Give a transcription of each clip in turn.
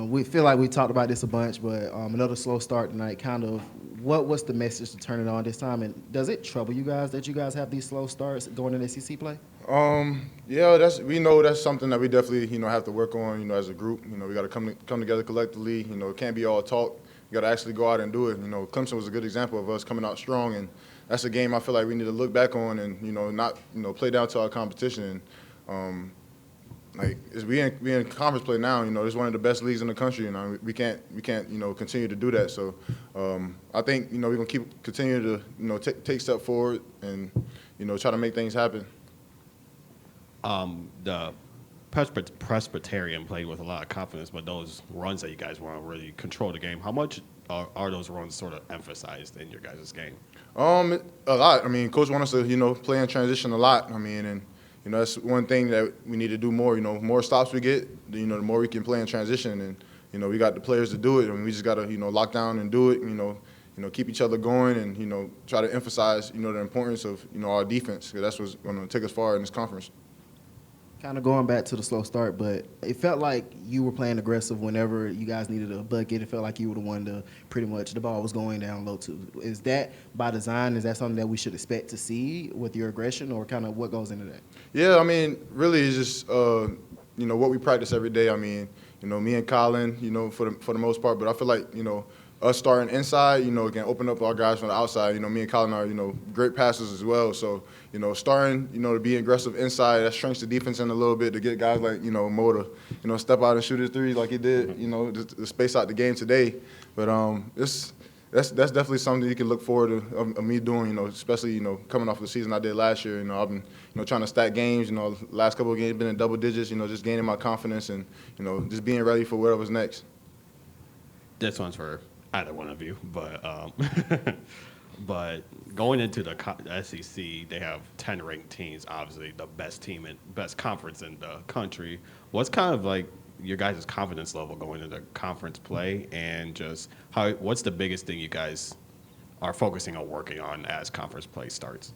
We feel like we talked about this a bunch, but another slow start tonight. Kind of, what's the message to turn it on this time? And does it trouble you guys that you guys have these slow starts going into SEC play? Yeah, we know that's something that we definitely have to work on. As a group, we got to come together collectively. It can't be all talk. You got to actually go out and do it. Clemson was a good example of us coming out strong, and that's a game I feel like we need to look back on and not play down to our competition. We in conference play now. It's one of the best leagues in the country. We can't continue to do that. So I think we're gonna continue to take step forward and try to make things happen. The Presbyterian played with a lot of confidence, but those runs that you guys want to really control the game, how much are those runs sort of emphasized in your guys' game? A lot. Coach wants us to play in transition a lot. And that's one thing that we need to do more. More stops we get, the more we can play in transition. And we got the players to do it. We just got to lock down and do it. Keep each other going and try to emphasize the importance of our defense, because that's what's going to take us far in this conference. Kind of going back to the slow start, but it felt like you were playing aggressive whenever you guys needed a bucket. It felt like you were the one to pretty much the ball was going down low to. Is that by design? Is that something that we should expect to see with your aggression, or kind of what goes into that? Yeah, really it's just what we practice every day. Me and Colin, for the most part, but I feel like us starting inside, can open up our guys from the outside. Me and Colin are, great passers as well. So, starting, to be aggressive inside, that shrinks the defense in a little bit to get guys like, Mo to, step out and shoot his three like he did, to space out the game today. But that's definitely something you can look forward to of me doing, especially, coming off the season I did last year. I've been, trying to stack games, last couple of games been in double digits, just gaining my confidence and, just being ready for whatever's next. This one's for either one of you, but but going into the SEC, they have 10 ranked teams, obviously the best team and best conference in the country. What's kind of like your guys' confidence level going into conference play, and just what's the biggest thing you guys are focusing on working on as conference play starts?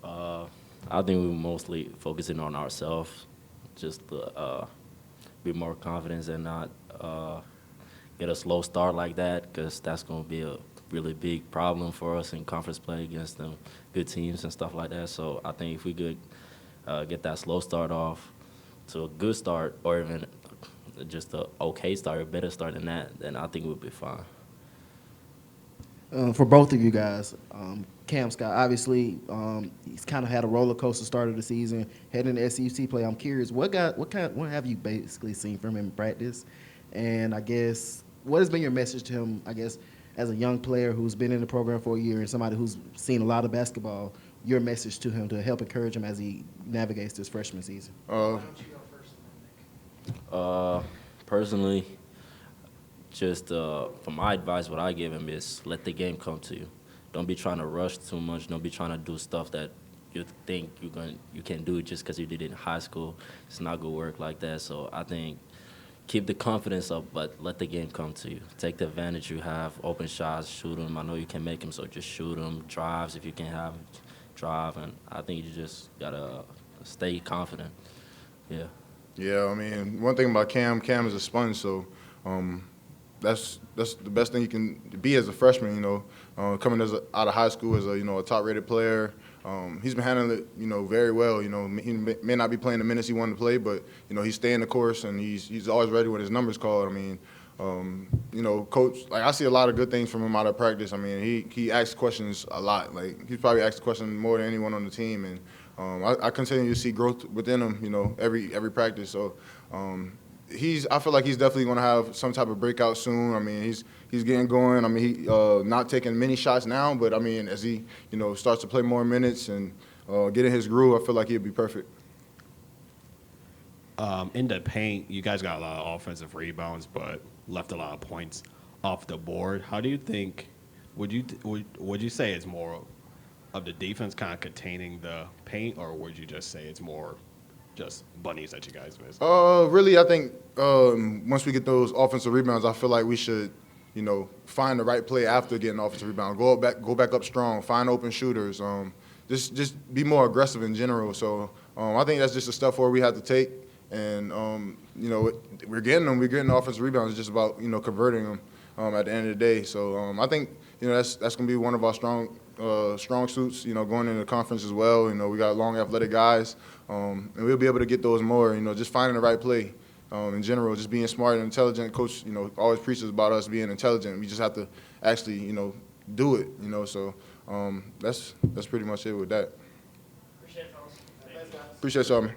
I think we're mostly focusing on ourselves, just to be more confident and not get a slow start like that, because that's going to be a really big problem for us in conference play against them good teams and stuff like that. So I think if we could get that slow start off to a good start, or even just a okay start, a better start than that, then I think we'll be fine. For both of you guys, Cam Scott, obviously he's kind of had a roller coaster start of the season, heading into SEC play. I'm curious, what have you basically seen from him in practice? And I guess, what has been your message to him, I guess, as a young player who's been in the program for a year and somebody who's seen a lot of basketball, your message to him to help encourage him as he navigates this freshman season? Personally, just for my advice, what I give him is let the game come to you. Don't be trying to rush too much. Don't be trying to do stuff that you think you can do just because you did it in high school. It's not going to work like that. So I think keep the confidence up, but let the game come to you. Take the advantage you have. Open shots, shoot them. I know you can make them, so just shoot them. Drives, if you can have drive. And I think you just got to stay confident. Yeah. Yeah, one thing about Cam is a sponge, so that's the best thing you can be as a freshman, coming out of high school as a top-rated player. He's been handling it, very well. He may not be playing the minutes he wanted to play, but, he's staying the course, and he's always ready when his number's called. Coach, I see a lot of good things from him out of practice. He asks questions a lot. He's probably asked questions more than anyone on the team, and I continue to see growth within him, every practice. So I feel like he's definitely going to have some type of breakout soon. He's getting going. He not taking many shots now, but as he starts to play more minutes and get in his groove, I feel like he'll be perfect. In the paint, you guys got a lot of offensive rebounds, but left a lot of points off the board. How do you think? Would you say it's more of the defense kind of containing the paint, or would you just say it's more just bunnies that you guys miss? Really, I think once we get those offensive rebounds, I feel like we should, find the right play after getting an offensive rebound. Go back up strong. Find open shooters. Just be more aggressive in general. So I think that's just a step forward we have to take. And you know, we're getting them. We're getting offensive rebounds. It's just about, you know, converting them at the end of the day. So I think, you know, that's going to be one of our strong suits, you know, going into the conference as well. You know, we got long, athletic guys, and we'll be able to get those more. You know, just finding the right play. In general, just being smart and intelligent. Coach, you know, always preaches about us being intelligent. We just have to actually, you know, do it. You know, so that's pretty much it with that. Appreciate it, fellas. Appreciate y'all, man.